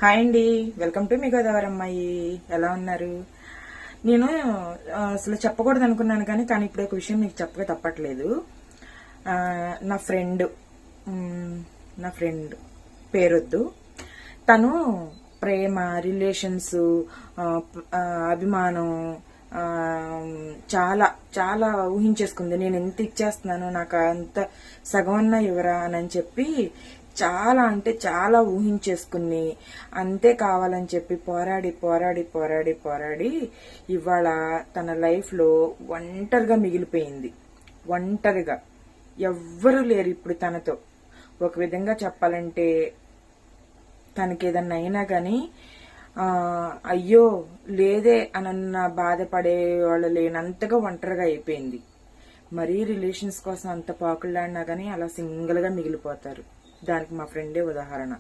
Hi అండి, welcome to me Godavari అమ్మాయి. ఎలా ఉన్నారు? నేను అసలు చెప్పకూడదు అనుకున్నాను కానీ ఇప్పుడు ఒక విషయం మీకు చెప్పక తప్పట్లేదు. ఆ, నా ఫ్రెండ్ నా ఫ్రెండ్ పేరొద్దు. తను ప్రేమ, రిలేషన్స్, అభిమానం ఆ, చాలా చాలా ఊహించేసుకుంది. నేను ఎంత ఇచ్చేస్తున్నాను, నాకు అంత సగమన్నా ఇవ్వరా అని చెప్పి చాలా అంటే చాలా ఊహించేసుకుని అంతే కావాలని చెప్పి పోరాడి పోరాడి పోరాడి పోరాడి ఇవాళ తన లైఫ్లో ఒంటరిగా మిగిలిపోయింది. ఒంటరిగా ఎవ్వరూ లేరు ఇప్పుడు తనతో. ఒక విధంగా చెప్పాలంటే తనకి ఏదన్నా అయినా కానీ అయ్యో లేదే అనన్న బాధపడే వాళ్ళు లేనంతగా ఒంటరిగా అయిపోయింది. మరీ రిలేషన్స్ కోసం అంత పాకులాడినా కానీ అలా సింగిల్గా మిగిలిపోతారు. దానికి మా ఫ్రెండే ఉదాహరణ.